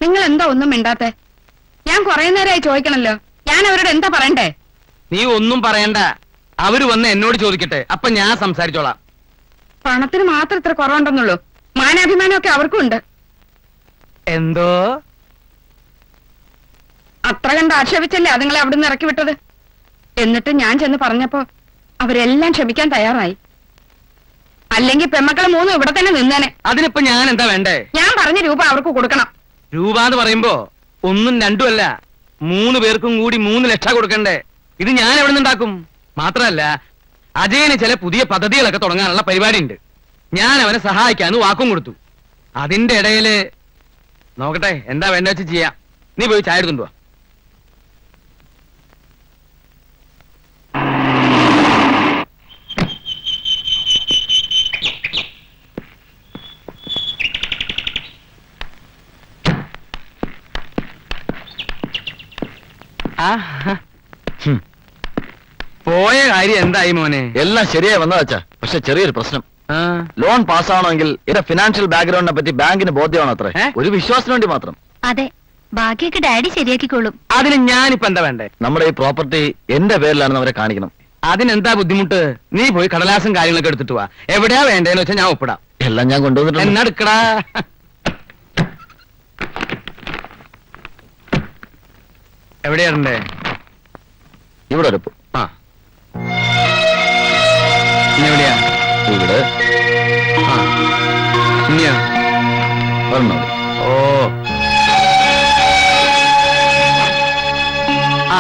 നിങ്ങൾ എന്താ ഒന്നും മിണ്ടാത്തെ? ഞാൻ കുറെ നേരമായി ചോദിക്കണല്ലോ. ഞാൻ അവരോട് എന്താ പറയണ്ടേ? നീ ഒന്നും പറയണ്ട. അവര് വന്ന് എന്നോട് ചോദിക്കട്ടെ, അപ്പൊ ഞാൻ സംസാരിച്ചോളാം. പണത്തിന് മാത്രം ഇത്ര കുറവുണ്ടെന്നുള്ളൂ. മാനാഭിമാനമൊക്കെ അവർക്കും ഉണ്ട്. എന്തോ അത്ര കണ്ട് ആക്ഷേപിച്ചല്ലേ അതുങ്ങളെ അവിടുന്ന് ഇറക്കി വിട്ടത്. എന്നിട്ട് ഞാൻ ചെന്ന് പറഞ്ഞപ്പോ അവരെല്ലാം ക്ഷമിക്കാൻ തയ്യാറായി. അല്ലെങ്കിൽ പെമ്മക്കളെ മൂന്നും ഇവിടെ തന്നെ നിന്നേനെ. അതിനിപ്പോ ഞാൻ എന്താ വേണ്ടേ? ഞാൻ പറഞ്ഞ രൂപ അവർക്ക് കൊടുക്കണം. രൂപ എന്ന് പറയുമ്പോ ഒന്നും രണ്ടും അല്ല, 3 പേർക്കും കൂടി 3 ലക്ഷം കൊടുക്കണ്ടേ? ഇത് ഞാൻ എവിടെ നിന്നുണ്ടാക്കും? മാത്രമല്ല, അജയന് ചില പുതിയ പദ്ധതികളൊക്കെ തുടങ്ങാനുള്ള പരിപാടി ഉണ്ട്. ഞാൻ അവനെ സഹായിക്കാന്ന് വാക്കും കൊടുത്തു. അതിന്റെ ഇടയില് നോക്കട്ടെ, എന്താ വേണ്ട വെച്ച് ചെയ്യാം. നീ പോയി ചായ എടുത്തുണ്ടോ? പോയ കാര്യം എന്തായി മോനെ? എല്ലാം ശരിയായി വന്നതാച്ചാ. പക്ഷെ ചെറിയൊരു പ്രശ്നം. ലോൺ പാസ്സാവണമെങ്കിൽ എന്റെ ഫിനാൻഷ്യൽ ബാക്ക്ഗ്രൗണ്ടിനെ പറ്റി ബാങ്കിന് ബോധ്യമാണോ? അത്ര ഒരു വിശ്വാസത്തിന് വേണ്ടി മാത്രം. അതെ, ബാക്കിയൊക്കെ ഡാഡി ശരിയാക്കിക്കോളും. അതിന് ഞാനിപ്പോ എന്താ വേണ്ടേ? നമ്മുടെ ഈ പ്രോപ്പർട്ടി എന്റെ പേരിലാണെന്ന് അവരെ കാണിക്കണം. അതിനെന്താ ബുദ്ധിമുട്ട്? നീ പോയി കടലാസും കാര്യങ്ങളൊക്കെ എടുത്തിട്ട് വാ. എവിടെയാ വേണ്ടേന്ന് വെച്ചാൽ ഞാൻ ഒപ്പിടാം. എല്ലാം ഞാൻ കൊണ്ടുവന്നിട്ടുണ്ട്. എന്നെടുക്കടാ. എവിടെയാണ്ടേ? ഇവിടെ ഒരു ആ, എവിടെയാ? ഇവിടെ ആ, ഇനിയോ? ഒരെണ്ണം. ഓ, ആ,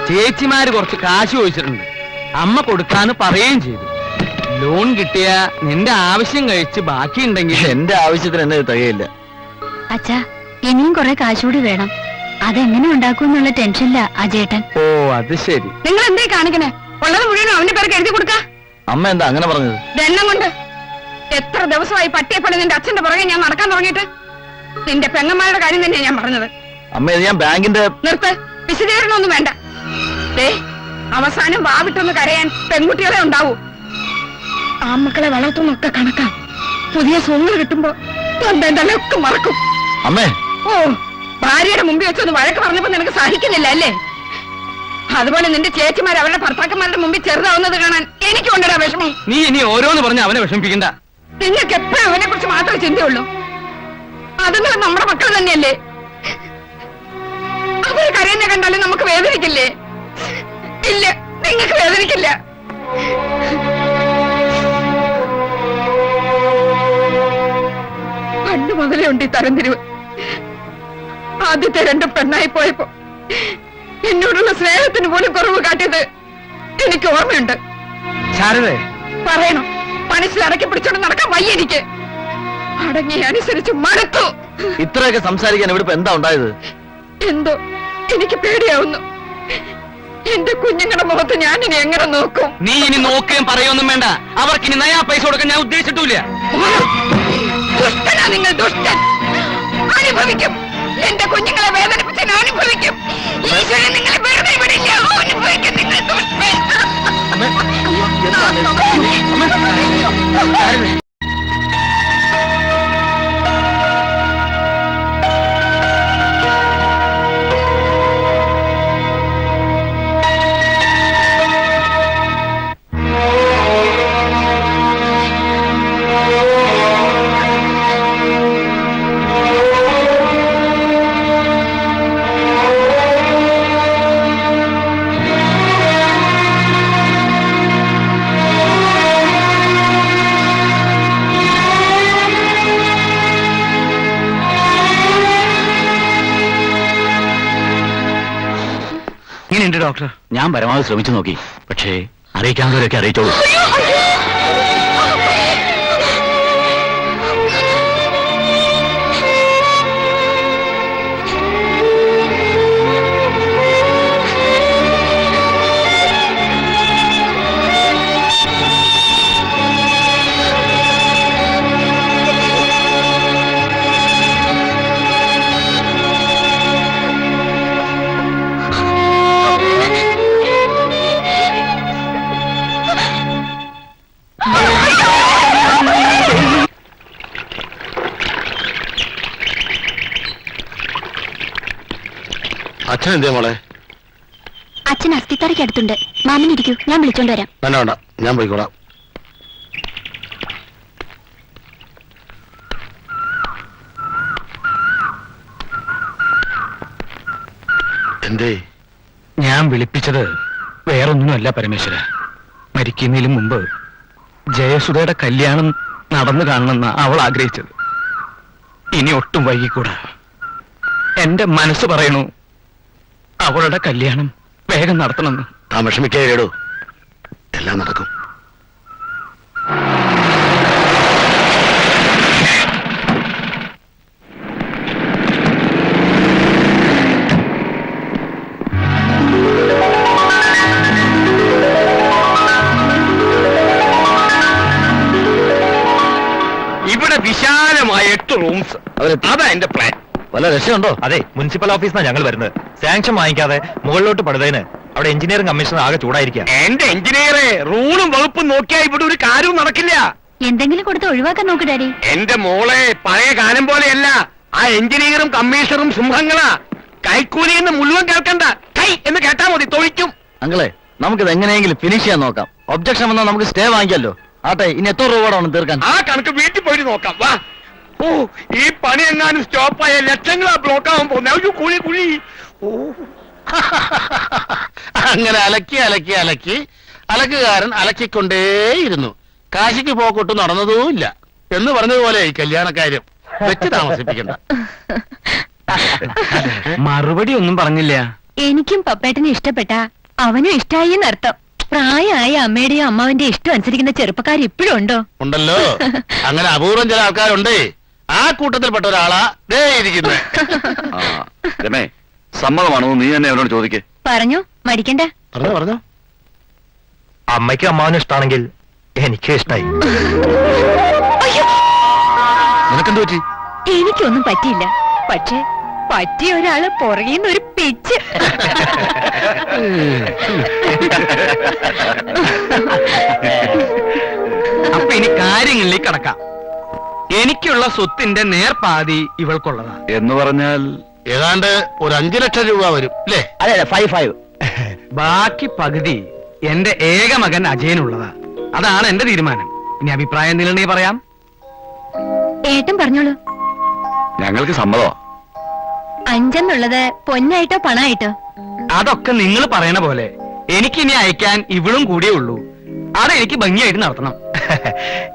ചേച്ചിമാര് കുറച്ച് കാശ് ചോദിച്ചിട്ടുണ്ട്. അമ്മ കൊടുക്കാന്ന് പറയുകയും ചെയ്തു. ലോൺ കിട്ടിയ നിന്റെ ആവശ്യം കഴിച്ച് ബാക്കിയുണ്ടെങ്കിൽ എന്റെ ആവശ്യത്തിന് എന്നെ തികയില്ല. അച്ഛാ, ഇനിയും കുറെ കാശുകൂടി വേണം. അതെങ്ങനെ ഉണ്ടാക്കും എന്നുള്ള ടെൻഷനില്ല അജേട്ടൻ. ഓ, അത് ശരി. നിങ്ങൾ എന്തേ കാണിക്കണേ? ഉള്ളത് മുഴുവനും അവന്റെ പേർക്ക് എഴുതി കൊടുക്ക. അമ്മ എന്താ അങ്ങനെ പറഞ്ഞത്? എണ്ണം കൊണ്ട് എത്ര ദിവസമായി പട്ടിയെപ്പള്ളി നിന്റെ അച്ഛന്റെ പുറകെ ഞാൻ നടക്കാൻ തുടങ്ങിയിട്ട്. നിന്റെ പെങ്ങന്മാരുടെ കാര്യം തന്നെയാ ഞാൻ പറഞ്ഞത്. അമ്മ, ഇത് ഞാൻ ബാങ്കിന്റെ... നിർത്ത്, വിശദീകരണമൊന്നും വേണ്ട. ദേ, അവസാനം വാവിട്ടൊന്ന് കരയാൻ പെൺകുട്ടികളെ ഉണ്ടാവൂ. ആമക്കളെ വളർത്തുന്നൊക്കെ കണക്കാ. പുതിയ സോങ്ങൾ കിട്ടുമ്പോ എന്തെല്ലാം മറക്കും. അമ്മേ, ഓ, ഭാര്യയുടെ മുമ്പിൽ വെച്ചൊന്ന് വഴക്ക് പറഞ്ഞപ്പോ നിനക്ക് സഹിക്കുന്നില്ല അല്ലേ? അതുപോലെ നിന്റെ ചേച്ചിമാർ അവരുടെ ഭർത്താക്കന്മാരുടെ മുമ്പിൽ ചെറുതാവുന്നത് കാണാൻ എനിക്ക് കൊണ്ടിടാ വിഷമം. നീ ഇനി ഓരോന്ന് പറഞ്ഞ് അവനെ വിഷമിപ്പിക്കണ്ട. നിങ്ങൾക്ക് എപ്പോഴും അവനെ കുറിച്ച് മാത്രമേ ചിന്തയുള്ളൂ. അതുങ്ങൾ നമ്മുടെ മക്കൾ തന്നെയല്ലേ? അവര് കരയുന്ന കണ്ടാലും നമുക്ക് വേദനിക്കില്ലേ? ഇല്ല, നിങ്ങൾക്ക് വേദനിക്കില്ല. പണ്ട് മുതലേ ഉണ്ട് ഈ തരംതിരിവ്. ആദ്യത്തെ 2 പെണ്ണായി പോയപ്പോ എന്നോടുള്ള സ്നേഹത്തിന് പോലും കുറവ് കാട്ടിയത് എനിക്ക് ഓർമ്മയുണ്ട്. ശാരദേ, പറയണം, മനസ്സിൽ അടക്കി പിടിച്ചോണ്ട് നടക്കാൻ വയ്യ എനിക്ക്. അടങ്ങി അനുസരിച്ച് മടുത്തു. ഇത്രയൊക്കെ സംസാരിക്കാൻ ഇവിടെ എന്താ ഉണ്ടായത്? എന്തോ എനിക്ക് പേടിയാവുന്നു. എന്റെ കുഞ്ഞുങ്ങളുടെ മുഖത്ത് ഞാൻ ഇനി എങ്ങനെ നോക്കും? നീ ഇനി നോക്കുകയും പറയൊന്നും വേണ്ട. അവർക്ക് ഇനി നയാ പൈസ കൊടുക്കാൻ ഞാൻ ഉദ്ദേശിച്ചിട്ടില്ല. ദുഷ്ടനാ നിങ്ങൾ, ദുഷ്ടൻ. അനുഭവിക്കും. എന്റെ കുഞ്ഞുങ്ങളെ വേദനിപ്പിച്ച് ഞാൻ അനുഭവിക്കും. ഈശ്വരൻ നിങ്ങളെ വെറുതെ വിടില്ല. അനുഭവിക്കും നിങ്ങൾ, ദുഷ്ടൻ. ഡോക്ടർ, ഞാൻ പരമാവധി ശ്രമിച്ചു നോക്കി. പക്ഷേ അറിയിക്കാവുന്നവരൊക്കെ അറിയിച്ചോളൂ. അച്ഛൻ എന്തേ മോളെ? അച്ഛൻ അസ്ഥിത്തറയ്ക്ക് അടുത്തുണ്ട്. മാമനിരിക്കൂ, ഞാൻ വിളിച്ചോണ്ട് വരാം. വേണ്ട വേണ്ട, ഞാൻ പോയിക്കോളാം. എന്തേ? ഞാൻ വിളിപ്പിച്ചത് വേറൊന്നുമല്ല പരമേശ്വര. മരിക്കുന്നതിന് മുമ്പ് ജയസുധയുടെ കല്യാണം നടന്നു കാണണമെന്ന് അവൾ ആഗ്രഹിച്ചത്. ഇനി ഒട്ടും വൈകിക്കൂടാ. എന്റെ മനസ്സ് പറയണു അവളുടെ കല്യാണം വേഗം നടത്തണമെന്ന്. താൻ വിഷമിക്കേടോ, എല്ലാം നടക്കും. ഇവിടെ വിശാലമായ 8 റൂംസ്. അതാ എന്റെ പ്ലാൻ. വല്ല രക്ഷയുണ്ടോ? അതെ, മുനിസിപ്പൽ ഓഫീസിനാണ് ഞങ്ങൾ വരുന്നത്. സാങ്ഷൻ വാങ്ങിക്കാതെ മുകളിലോട്ട് പടുതേന് അവിടെ എഞ്ചിനീയറിംഗ് കമ്മീഷണർ ആകെ ചൂടായിരിക്കാം. എന്റെ എഞ്ചിനീയറെ, റൂളും വകുപ്പും നോക്കിയാ ഇവിടെ ഒരു കാര്യവും നടക്കില്ല. എന്തെങ്കിലും കൊടുത്ത് ഒഴിവാക്കാൻ നോക്ക് ഡാഡി. എന്റെ മോളെ, പഴയ കാലം പോലെയല്ല. ആ എഞ്ചിനീയറും കമ്മീഷണറും സിംഹങ്ങളാ. കൈക്കൂലി എന്ന് മുഴുവൻ കേൾക്കണ്ട, കൈ എന്ന് കേട്ടാ മതി, തൊഴിക്കും. അങ്കിളെ, നമുക്കിത് എങ്ങനെയെങ്കിലും ഫിനിഷ് ചെയ്യാൻ നോക്കാം. ഒബ്ജക്ഷൻ വന്നാൽ നമുക്ക് സ്റ്റേ വാങ്ങിക്കാമല്ലോ. ആട്ടെ, ഇനി എത്ര രൂപ വേണം തീർക്കാൻ? ആ കണക്ക് വീട്ടിൽ പോയിട്ട് നോക്കാം. വാ. ഓ, ഈ പണി എങ്ങാനും സ്റ്റോപ്പായ ലക്ഷങ്ങളാ ബ്ലോക്ക് ആവാൻ പോകുന്ന. കുഴി കുഴി. ഓ, അങ്ങനെ അലക്കി അലക്കി അലക്കി അലക്കുകാരൻ അലക്കിക്കൊണ്ടേയിരുന്നു. കാശിക്ക് പോക്കൊട്ടും നടന്നതുമില്ല എന്ന് പറഞ്ഞതുപോലെ ഈ കല്യാണക്കാര്യം വെച്ച് താമസിപ്പിക്കണ്ട. മറുപടി ഒന്നും പറഞ്ഞില്ല. എനിക്കും പപ്പേട്ടനെ ഇഷ്ടപ്പെട്ട അവനും ഇഷ്ടായി എന്നർത്ഥം. പ്രായമായ അമ്മയുടെയും അമ്മാവിന്റെ ഇഷ്ടം അനുസരിക്കുന്ന ചെറുപ്പക്കാർ ഇപ്പോഴും ഉണ്ടോ? ഉണ്ടല്ലോ. അങ്ങനെ അപൂർവം ചില ആൾക്കാരുണ്ടേ. ആ കൂട്ടത്തിൽപ്പെട്ട ഒരാളാ ദേ ഇരിക്കുന്നത്. രമേ, സമ്മതമാണോ നീ തന്നെ അവനോട് ചോദിക്കേ. പറഞ്ഞു, മടിക്കണ്ട. പറഞ്ഞോ. അമ്മയ്ക്കും അമ്മാവനും ഇഷ്ടമാണെങ്കിൽ എനിക്കും ഇഷ്ടായി. നിനക്കെന്ത് പറ്റി? എനിക്കൊന്നും പറ്റിയില്ല. പക്ഷെ പറ്റിയ ഒരാള് പുറകിന്ന് ഒരു പിച്ച്. അപ്പൊ ഇനി കാര്യങ്ങളിലേക്ക് കടക്കാം. എനിക്കുള്ള സ്വത്തിന്റെ നേർപാതി ഇവൾക്കുള്ളതാ. എന്ന് പറഞ്ഞാൽ ഏതാണ്ട് ഒരു 5 ലക്ഷം രൂപ വരും അല്ലേ? അതെ 5. ബാക്കി പകുതി എന്റെ ഏക മകൻ അജയനുള്ളതാ. അതാണ് എന്റെ തീരുമാനം. ഇനി അഭിപ്രായം എന്തെങ്കിലും പറയാം. ഏട്ടൻ പറഞ്ഞോളൂ. ഞങ്ങൾക്ക് സമ്മതമാ. 5 എന്നുള്ളത് പൊന്നായിട്ടോ പണായിട്ടോ? അതൊക്കെ നിങ്ങൾ പറയണ പോലെ. എനിക്കിനി അയക്കാൻ ഇവളും കൂടിയേ ഉള്ളൂ. അതെനിക്ക് ഭംഗിയായിട്ട് നടത്തണം.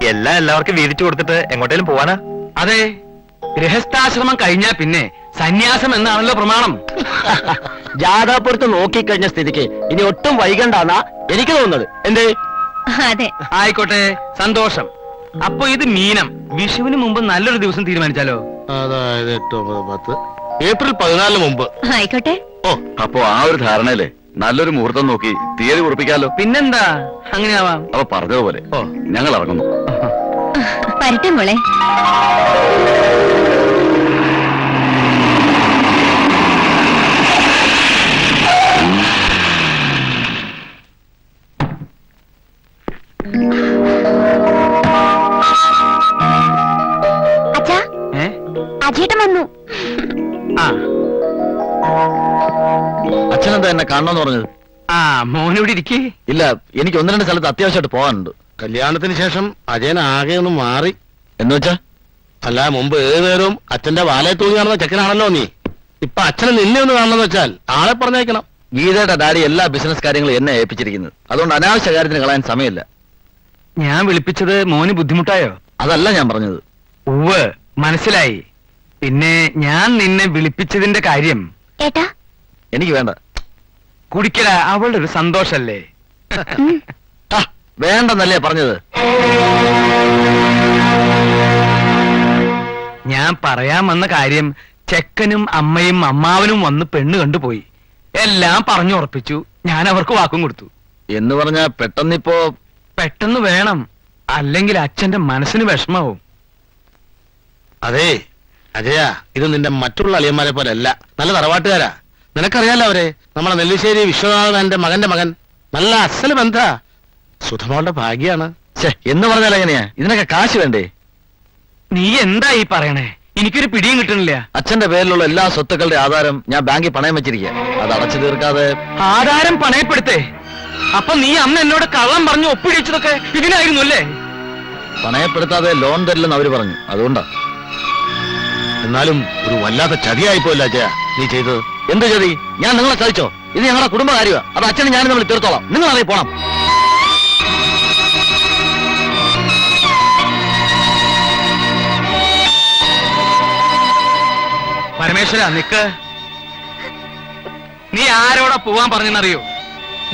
എല്ലാം എല്ലാവർക്കും വീതിച്ചു കൊടുത്തിട്ട് എങ്ങോട്ടേലും പോവാനാ? അതെ, ഗൃഹസ്ഥാശ്രമം കഴിഞ്ഞാ പിന്നെ സന്യാസം എന്നാണല്ലോ പ്രമാണം. ജാഥാപുരത്ത് നോക്കിക്കഴിഞ്ഞ സ്ഥിതിക്ക് ഇനി ഒട്ടും വൈകണ്ടാന്നാ എനിക്ക് തോന്നുന്നത്. എന്തേ? അതെ. ആയിക്കോട്ടെ, സന്തോഷം. അപ്പൊ ഇത് മീനം. വിഷുവിന് മുമ്പ് നല്ലൊരു ദിവസം തീരുമാനിച്ചാലോ? അതായത് 8, 9, 10 ഏപ്രിൽ 14 മുമ്പ്. ആയിക്കോട്ടെ. ഓ, അപ്പൊ ആ ഒരു ധാരണയില്ലേ നല്ലൊരു മുഹൂർത്തം നോക്കി തീയതി ഉറപ്പിക്കാലോ. പിന്നെന്താ, അങ്ങനെയാവാം. അപ്പൊ പറഞ്ഞതുപോലെ ഞങ്ങൾ ഇറങ്ങുന്നു. വരട്ടെ മോളെ. അച്ഛാ, അജേട്ടൻ വന്നു. ആ, അച്ഛനെന്താ എന്നെ കാണണമെന്ന് പറഞ്ഞത്? ആ, മോനിവിടെ ഇരിക്കേ. ഇല്ല, എനിക്ക് 1-2 സ്ഥലത്ത് അത്യാവശ്യമായിട്ട് പോകാനുണ്ട്. കല്യാണത്തിന് ശേഷം അജയൻ ആകെ ഒന്ന് മാറി. എന്ന് വെച്ചാ? അല്ല, മുമ്പ് 7 നേരവും അച്ഛന്റെ വാലയെ തൂങ്ങി കാണുന്ന ചെക്കനാണല്ലോ നീ. ഇപ്പൊ അച്ഛനെ നിന്നെ ഒന്ന് കാണണമെന്ന് വെച്ചാൽ ആളെ പറഞ്ഞേക്കണം. ഗീതയുടെ ഡാഡി എല്ലാ ബിസിനസ് കാര്യങ്ങളും എന്നെ ഏൽപ്പിച്ചിരിക്കുന്നത്. അതുകൊണ്ട് അനാവശ്യ കാര്യത്തിന് കളയാൻ സമയമില്ല. ഞാൻ വിളിപ്പിച്ചത് മോന് ബുദ്ധിമുട്ടായോ? അതല്ല ഞാൻ പറഞ്ഞത്. ഉവ്വ്, മനസ്സിലായി. പിന്നെ ഞാൻ നിന്നെ വിളിപ്പിച്ചതിന്റെ കാര്യം. ഏട്ടാ, എനിക്ക് വേണ്ട. കുടിക്കട, അവളുടെ ഒരു സന്തോഷല്ലേ. ആ, വേണ്ടെന്നല്ലേ പറഞ്ഞത്? ഞാൻ പറയാൻ വന്ന കാര്യം, ചെക്കനും അമ്മയും അമ്മാവനും വന്ന് പെണ്ണ് കണ്ടുപോയി. എല്ലാം പറഞ്ഞു ഉറപ്പിച്ചു. ഞാൻ അവർക്ക് വാക്കും കൊടുത്തു. എന്ന് പറഞ്ഞാ പെട്ടെന്നിപ്പോ? പെട്ടെന്ന് വേണം, അല്ലെങ്കിൽ അച്ഛന്റെ മനസ്സിന് വിഷമാവും. അതെ അജയ, ഇത് നിന്റെ മറ്റുള്ള അളിയന്മാരെ പോലെ അല്ല. നല്ല തറവാട്ടുകാരാ. നിനക്കറിയാലോ അവരെ. നമ്മളെ നെല്ലിശ്ശേരി വിശ്വനാഥന്റെ മകന്റെ മകൻ. നല്ല അസല് ബന്ധ. സുധമോളുടെ ഭാഗ്യാണ്. എന്ന് പറഞ്ഞാൽ എങ്ങനെയാ? ഇതിനൊക്കെ കാശ് വേണ്ടേ? നീ എന്താ ഈ പറയണേ? എനിക്കൊരു പിടിയും കിട്ടണില്ല. അച്ഛന്റെ പേരിലുള്ള എല്ലാ സ്വത്തുക്കളുടെ ആധാരം ഞാൻ ബാങ്കിൽ പണയം വെച്ചിരിക്കുക. അത് അടച്ചു തീർക്കാതെ ആധാരം പണയപ്പെടുത്തേ? അപ്പൊ നീ അന്ന് എന്നോട് കള്ളം പറഞ്ഞു ഒപ്പിടിച്ചതൊക്കെ ഇതിനായിരുന്നു അല്ലേ? പണയപ്പെടുത്താതെ ലോൺ തരില്ലെന്ന് അവര് പറഞ്ഞു, അതുകൊണ്ടാ. എന്നാലും ഒരു വല്ലാത്ത ചതിയായിപ്പോയില്ല അജയ നീ ചെയ്തത്. എന്ത് ചതി? ഞാൻ നിങ്ങളെ ചതിച്ചോ? ഇത് ഞങ്ങളുടെ കുടുംബ കാര്യമാണ്. അത് അച്ഛനും ഞാനും നമ്മൾ തീർത്തോളാം. നിങ്ങൾ അറിയി പോണം. പരമേശ്വര നിക്ക്. നീ ആരോടാ പോവാൻ പറഞ്ഞെന്നറിയോ?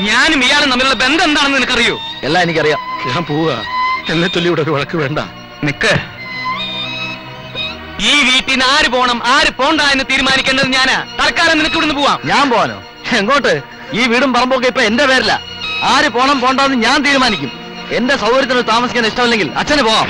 ഞാനും ഇയാളും തമ്മിലുള്ള ബന്ധം എന്താണെന്ന് നിനക്കറിയോ? എല്ലാം എനിക്കറിയാം. ഞാൻ പോവുക. എന്നെ ചൊല്ലി ഇവിടെ ഒരു വഴക്ക് വേണ്ട. നിക്ക്. ഈ വീട്ടിൽ നിന്ന് ആര് പോണം ആര് പോണ്ട എന്ന് തീരുമാനിക്കേണ്ടത് ഞാനാ. തൽക്കാലം നിനക്ക് ഇവിടുന്ന് പോവാം. ഞാൻ പോവാനോ? എങ്ങോട്ട്? ഈ വീടും പറമ്പൊക്കെ ഇപ്പൊ എന്റെ പേരില്ല. ആര് പോണം പോണ്ടെന്ന് ഞാൻ തീരുമാനിക്കും. എന്റെ സൗകര്യത്തിന് താമസിക്കാൻ ഇഷ്ടമില്ലെങ്കിൽ അച്ഛന് പോവാം.